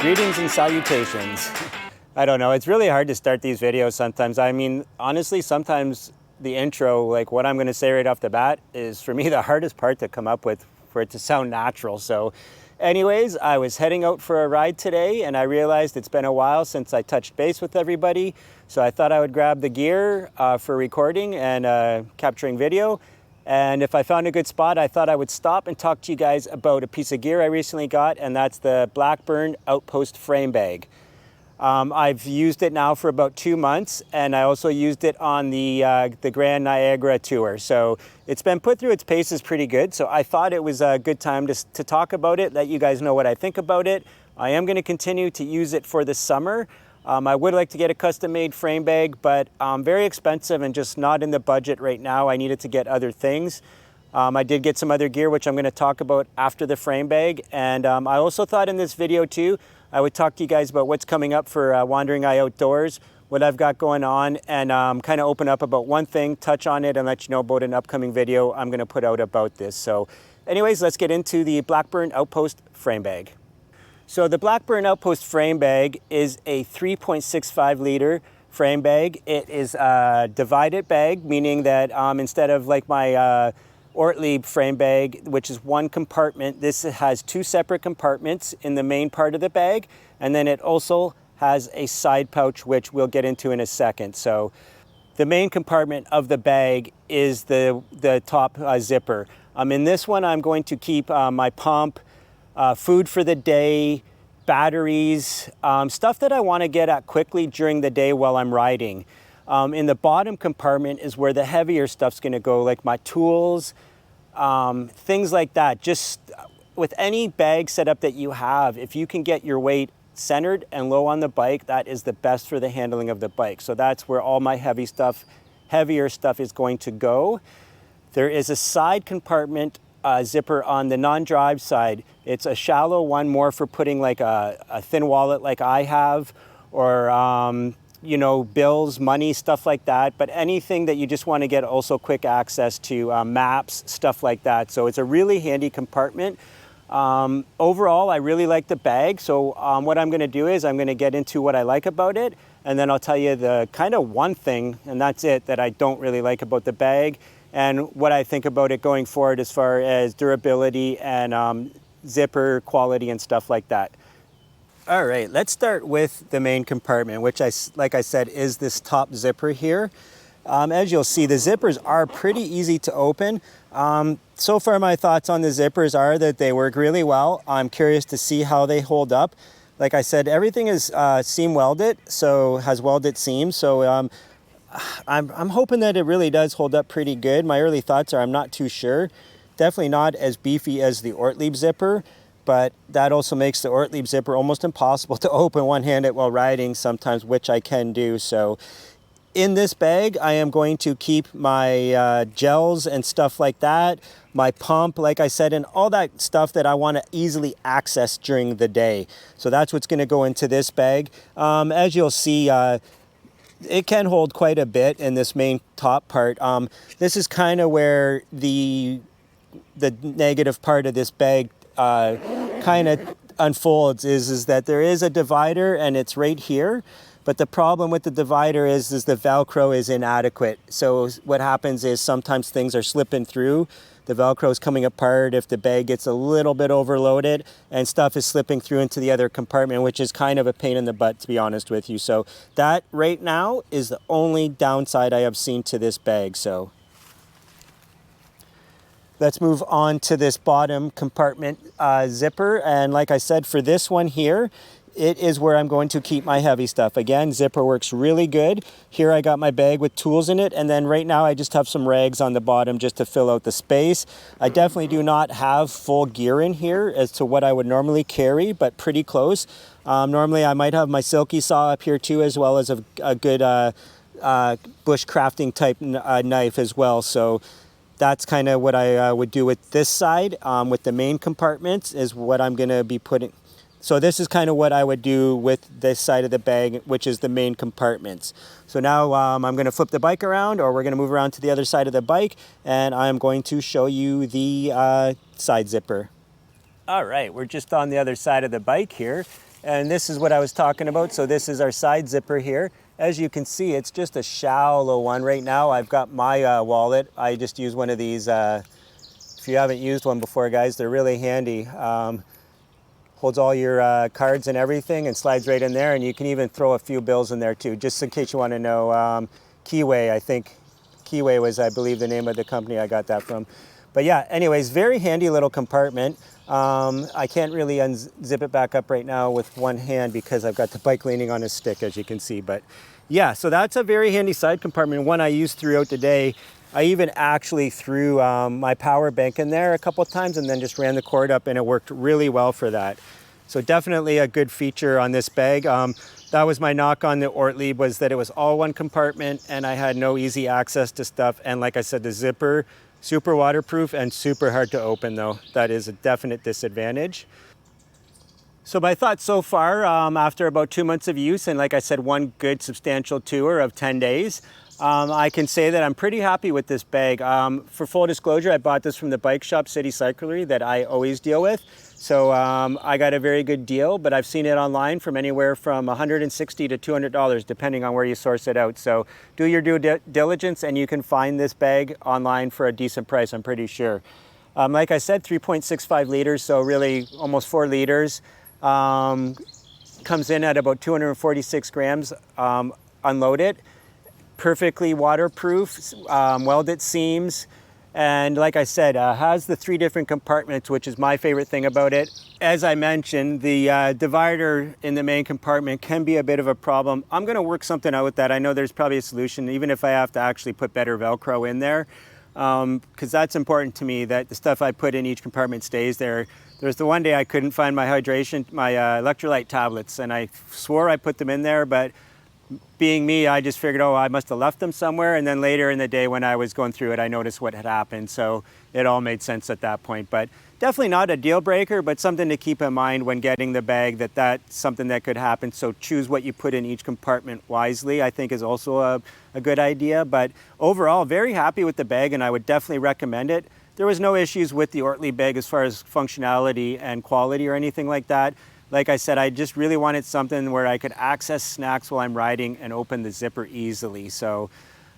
Greetings and salutations. I don't know, it's really hard to start these videos sometimes. I mean, honestly, sometimes the intro, like what I'm going to say right off the bat, is for me the hardest part to come up with for it to sound natural. So anyways, I was heading out for a ride today and I realized it's been a while since I touched base with everybody. So I thought I would grab the gear for recording and capturing video. And if I found a good spot, I thought I would stop and talk to you guys about a piece of gear I recently got, and that's the Blackburn Outpost frame bag. I've used it now for about 2 months, and I also used it on the Grand Niagara tour. So it's been put through its paces pretty good. So I thought it was a good time to talk about it, let you guys know what I think about it. I am going to continue to use it for the summer. I would like to get a custom-made frame bag, but very expensive and just not in the budget right now. I needed to get other things. I did get some other gear, which I'm going to talk about after the frame bag. And I also thought in this video too, I would talk to you guys about what's coming up for Wandering Eye Outdoors, what I've got going on, and kind of open up about one thing, touch on it, and let you know about an upcoming video I'm going to put out about this. So anyways, let's get into the Blackburn Outpost frame bag. So the Blackburn Outpost frame bag is a 3.65 liter frame bag. It is a divided bag, meaning that instead of like my Ortlieb frame bag, which is one compartment, this has two separate compartments in the main part of the bag. And then it also has a side pouch, which we'll get into in a second. So the main compartment of the bag is the top zipper. In this one, I'm going to keep my pump, food for the day, batteries, stuff that I want to get at quickly during the day while I'm riding. In the bottom compartment is where the heavier stuff's going to go, like my tools, things like that. Just with any bag setup that you have, if you can get your weight centered and low on the bike, that is the best for the handling of the bike. So that's where all my heavier stuff is going to go. There is a side compartment zipper on the non-drive side. It's a shallow one, more for putting like a thin wallet like I have, or you know, bills, money, stuff like that. But anything that you just want to get also quick access to, maps, stuff like that. So it's a really handy compartment. Overall, I really like the bag. So what I'm going to do is I'm going to get into what I like about it, and then I'll tell you the kind of one thing, and that's it, that I don't really like about the bag, and what I think about it going forward as far as durability and zipper quality and stuff like that. All right, let's start with the main compartment, which like I said, is this top zipper here. As you'll see, the zippers are pretty easy to open. So far, my thoughts on the zippers are that they work really well. I'm curious to see how they hold up. Like I said, everything is seam welded, so has welded seams. So I'm hoping that it really does hold up pretty good. My early thoughts are I'm not too sure. Definitely not as beefy as the Ortlieb zipper, but that also makes the Ortlieb zipper almost impossible to open one-handed while riding sometimes, which I can do. So in this bag, I am going to keep my gels and stuff like that, my pump, like I said, and all that stuff that I want to easily access during the day. So that's what's going to go into this bag. As you'll see, it can hold quite a bit in this main top part. This is kind of where the negative part of this bag kind of unfolds, is that there is a divider and it's right here. But the problem with the divider is the Velcro is inadequate. So what happens is sometimes things are slipping through. The Velcro is coming apart if the bag gets a little bit overloaded, and stuff is slipping through into the other compartment, which is kind of a pain in the butt, to be honest with you. So that right now is the only downside I have seen to this bag. So let's move on to this bottom compartment zipper. And like I said, for this one here, it is where I'm going to keep my heavy stuff. Again, zipper works really good. Here I got my bag with tools in it, and then right now I just have some rags on the bottom just to fill out the space. I definitely do not have full gear in here as to what I would normally carry, but pretty close. Normally I might have my silky saw up here too, as well as a good bush crafting type knife as well. So that's kind of what I would do with this side. With the main compartments is what I'm going to be putting. So this is kind of what I would do with this side of the bag, which is the main compartments. So now I'm going to flip the bike around, or we're going to move around to the other side of the bike, and I'm going to show you the side zipper. All right, we're just on the other side of the bike here. And this is what I was talking about. So this is our side zipper here. As you can see, it's just a shallow one right now. I've got my wallet. I just use one of these. If you haven't used one before, guys, they're really handy. Holds all your cards and everything and slides right in there, and you can even throw a few bills in there too, just in case you want to know. Keyway, I think. Keyway was, I believe, the name of the company I got that from. But yeah, anyways, very handy little compartment. I can't really unzip it back up right now with one hand because I've got the bike leaning on a stick, as you can see. But yeah, so that's a very handy side compartment, one I used throughout the day. I even actually threw my power bank in there a couple of times and then just ran the cord up, and it worked really well for that. So definitely a good feature on this bag. That was my knock on the Ortlieb, was that it was all one compartment and I had no easy access to stuff. And like I said, the zipper, super waterproof and super hard to open though. That is a definite disadvantage. So my thoughts so far, after about 2 months of use and like I said, one good substantial tour of 10 days, I can say that I'm pretty happy with this bag. For full disclosure, I bought this from the bike shop, City Cyclery, that I always deal with. So I got a very good deal, but I've seen it online from anywhere from $160 to $200, depending on where you source it out. So do your due diligence and you can find this bag online for a decent price, I'm pretty sure. Like I said, 3.65 liters, so really almost 4 liters. Comes in at about 246 grams unloaded. Perfectly waterproof, welded seams. And like I said, has the 3 different compartments, which is my favorite thing about it. As I mentioned, the divider in the main compartment can be a bit of a problem. I'm gonna work something out with that. I know there's probably a solution, even if I have to actually put better Velcro in there, because that's important to me, that the stuff I put in each compartment stays there. There's the one day I couldn't find my electrolyte tablets, and I swore I put them in there, but being me, I just figured, oh, I must have left them somewhere. And then later in the day when I was going through it, I noticed what had happened. So it all made sense at that point. But definitely not a deal breaker, but something to keep in mind when getting the bag, that that's something that could happen. So choose what you put in each compartment wisely, I think is also a good idea. But overall, very happy with the bag, and I would definitely recommend it. There was no issues with the Ortlieb bag as far as functionality and quality or anything like that. Like I said, I just really wanted something where I could access snacks while I'm riding and open the zipper easily. So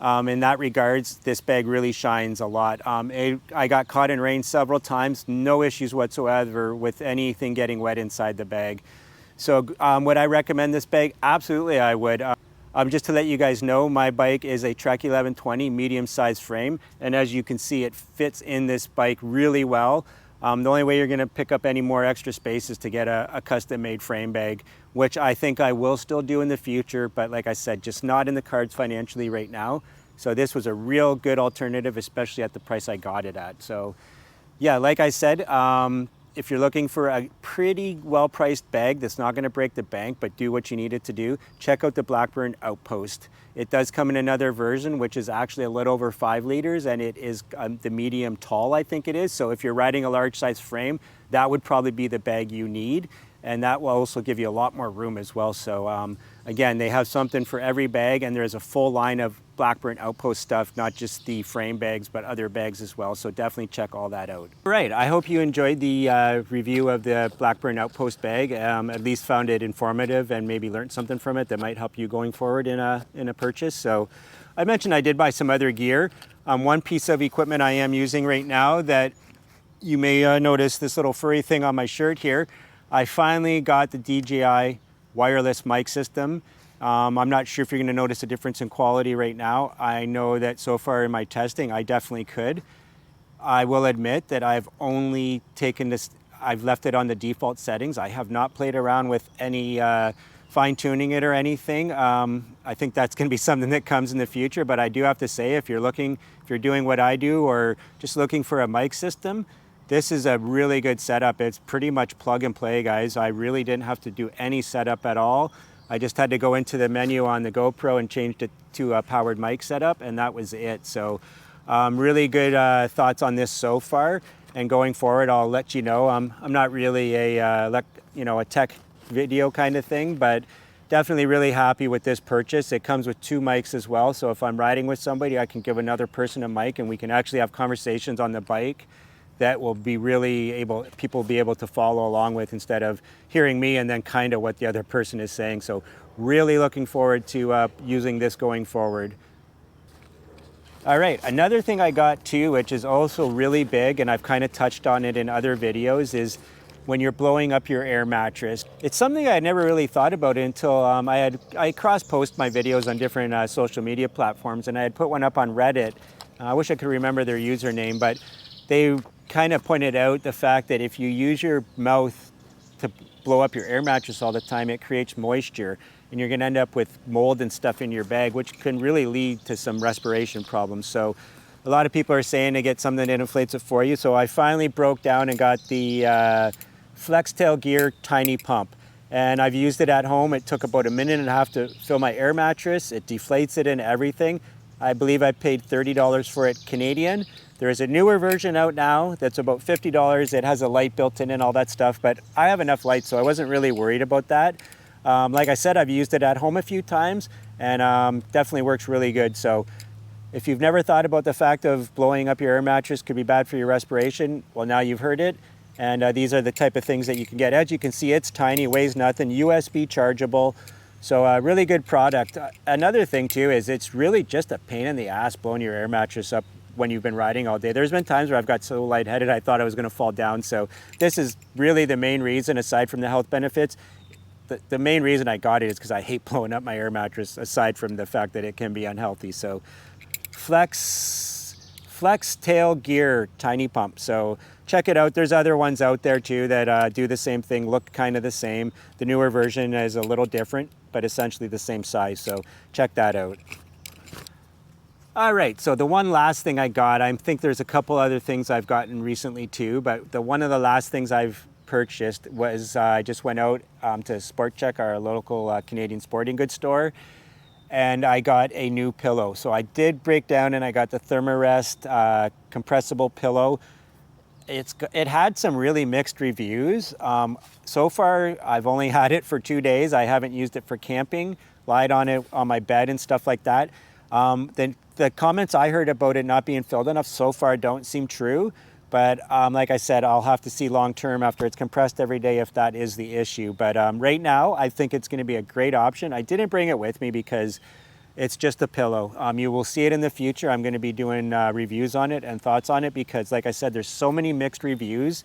in that regards, this bag really shines a lot. I got caught in rain several times, no issues whatsoever with anything getting wet inside the bag. So would I recommend this bag? Absolutely, I would. Just to let you guys know, my bike is a Trek 1120 medium-sized frame, and as you can see, it fits in this bike really well. The only way you're going to pick up any more extra space is to get a custom-made frame bag, which I think I will still do in the future, but like I said, just not in the cards financially right now. So this was a real good alternative, especially at the price I got it at. So yeah, like I said, if you're looking for a pretty well-priced bag that's not going to break the bank but do what you need it to do, check out the Blackburn Outpost. It does come in another version, which is actually a little over 5 liters, and it is the medium tall, I think it is. So if you're riding a large size frame, that would probably be the bag you need, and that will also give you a lot more room as well. So again, they have something for every bag, and there's a full line of Blackburn Outpost stuff, not just the frame bags, but other bags as well. So definitely check all that out. All right, I hope you enjoyed the review of the Blackburn Outpost bag. At least found it informative and maybe learned something from it that might help you going forward in a purchase. So I mentioned I did buy some other gear. One piece of equipment I am using right now that you may notice this little furry thing on my shirt here. I finally got the DJI wireless mic system. I'm not sure if you're going to notice a difference in quality right now. I know that so far in my testing, I definitely could. I will admit that I've only taken this, I've left it on the default settings. I have not played around with any fine tuning it or anything. I think that's going to be something that comes in the future, but I do have to say, if you're doing what I do or just looking for a mic system, this is a really good setup. It's pretty much plug and play, guys. I really didn't have to do any setup at all. I just had to go into the menu on the GoPro and changed it to a powered mic setup, and that was it. So really good thoughts on this so far, and going forward I'll let you know. I'm not really a tech video kind of thing, but definitely really happy with this purchase. It comes with 2 mics as well, so if I'm riding with somebody, I can give another person a mic and we can actually have conversations on the bike that will be people will be able to follow along with, instead of hearing me and then kind of what the other person is saying. So really looking forward to using this going forward. All right, another thing I got too, which is also really big, and I've kind of touched on it in other videos, is when you're blowing up your air mattress. It's something I never really thought about until I cross-post my videos on different social media platforms, and I had put one up on Reddit. I wish I could remember their username, but they kind of pointed out the fact that if you use your mouth to blow up your air mattress all the time, it creates moisture, and you're gonna end up with mold and stuff in your bag, which can really lead to some respiration problems. So a lot of people are saying to get something that inflates it for you. So I finally broke down and got the Flextail Gear Tiny Pump. And I've used it at home. It took about 1.5 minutes to fill my air mattress. It deflates it and everything. I believe I paid $30 for it Canadian. There is a newer version out now that's about $50. It has a light built in and all that stuff, but I have enough light, so I wasn't really worried about that. Like I said, I've used it at home a few times, and definitely works really good. So if you've never thought about the fact of blowing up your air mattress could be bad for your respiration, well, now you've heard it. And these are the type of things that you can get. As you can see, it's tiny, weighs nothing, USB chargeable. So a really good product. Another thing too is it's really just a pain in the ass blowing your air mattress up when you've been riding all day. There's been times where I've got so lightheaded I thought I was gonna fall down. So this is really the main reason, aside from the health benefits. The main reason I got it is because I hate blowing up my air mattress, aside from the fact that it can be unhealthy. So Flextail Gear Tiny Pump. So check it out. There's other ones out there too that do the same thing, look kind of the same. The newer version is a little different, but essentially the same size. So check that out. All right, so the one last thing I got, I think there's a couple other things I've gotten recently too, but one of the last things I've purchased was I just went out to Sport Check, our local Canadian sporting goods store, and I got a new pillow. So I did break down and I got the Therm-a-Rest compressible pillow. It had some really mixed reviews. So far, I've only had it for 2 days. I haven't used it for camping, lied on it on my bed and stuff like that. Then the comments I heard about it not being filled enough so far don't seem true. But like I said, I'll have to see long term after it's compressed every day if that is the issue. But right now, I think it's going to be a great option. I didn't bring it with me because it's just a pillow. You will see it in the future. I'm going to be doing reviews on it and thoughts on it because, like I said, there's so many mixed reviews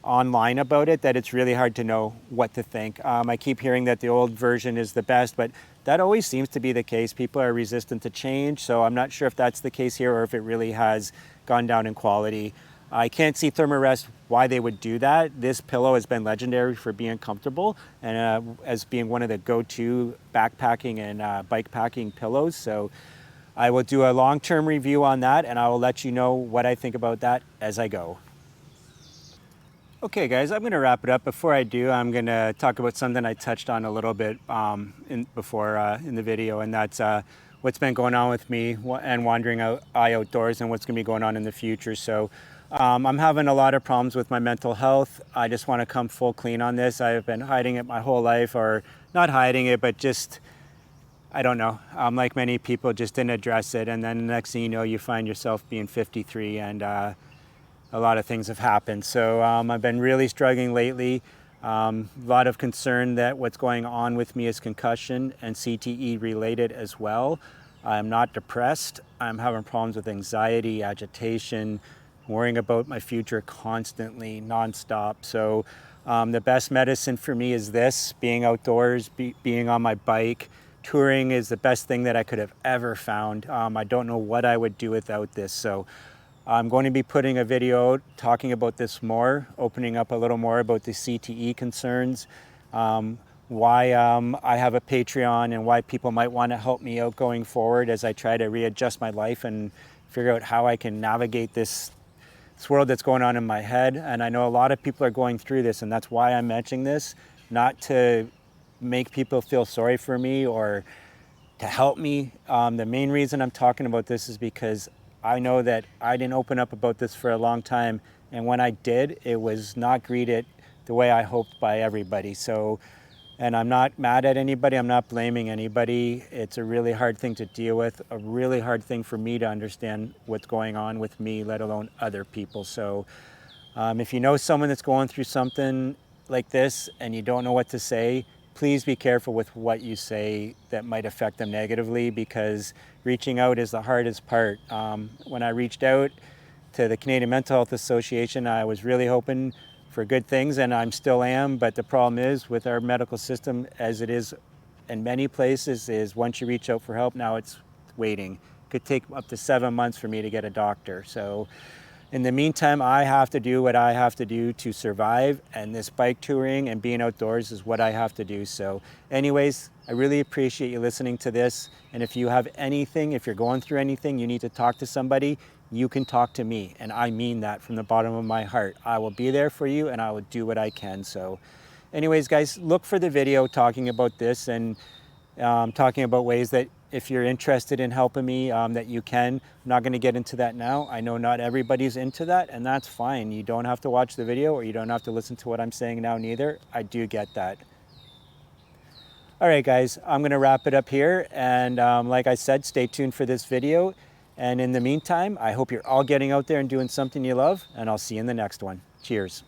online about it that it's really hard to know what to think. I keep hearing that the old version is the best, but that always seems to be the case. People are resistant to change, so I'm not sure if that's the case here or if it really has gone down in quality. I can't see Therm-a-Rest why they would do that. This pillow has been legendary for being comfortable and as being one of the go-to backpacking and bike packing pillows. So I will do a long-term review on that, and I will let you know what I think about that as I go. Okay guys, I'm going to wrap it up. Before I do, I'm going to talk about something I touched on a little bit before in the video, and that's what's been going on with me and wandering outdoors and what's going to be going on in the future. So I'm having a lot of problems with my mental health. I just want to come full clean on this. I've been hiding it my whole life, or not hiding it, but just, I don't know, like many people, just didn't address it. And then the next thing you know, you find yourself being 53 and a lot of things have happened. So I've been really struggling lately. A lot of concern that what's going on with me is concussion and CTE related as well. I'm not depressed. I'm having problems with anxiety, agitation, worrying about my future constantly, nonstop. So the best medicine for me is this, being outdoors, being on my bike. Touring is the best thing that I could have ever found. I don't know what I would do without this. So I'm going to be putting a video out talking about this more, opening up a little more about the CTE concerns, why I have a Patreon and why people might want to help me out going forward as I try to readjust my life and figure out how I can navigate this world that's going on in my head. And I know a lot of people are going through this, and that's why I'm mentioning this, not to make people feel sorry for me or to help me. The main reason I'm talking about this is because I know that I didn't open up about this for a long time, and when I did, it was not greeted the way I hoped by everybody. So, and I'm not mad at anybody, I'm not blaming anybody. It's a really hard thing to deal with, a really hard thing for me to understand what's going on with me, let alone other people. So If you know someone that's going through something like this and you don't know what to say, please be careful with what you say that might affect them negatively, because reaching out is the hardest part. When I reached out to the Canadian Mental Health Association, I was really hoping for good things, and I'm still am, but the problem is with our medical system, as it is in many places, is once you reach out for help, now it's waiting. It could take up to 7 months for me to get a doctor. So in the meantime, I have to do what I have to do to survive, and this bike touring and being outdoors is what I have to do. So anyways, I really appreciate you listening to this, and if you have anything, if you're going through anything, you need to talk to somebody, you can talk to me, and I mean that from the bottom of my heart. I will be there for you, and I will do what I can. So anyways, guys, look for the video talking about this, and talking about ways that if you're interested in helping me, that you can. I'm not going to get into that now. I know not everybody's into that, and that's fine. You don't have to watch the video, or you don't have to listen to what I'm saying now neither. I do get that. All right, guys, I'm going to wrap it up here, and like I said, stay tuned for this video. And in the meantime, I hope you're all getting out there and doing something you love, and I'll see you in the next one. Cheers.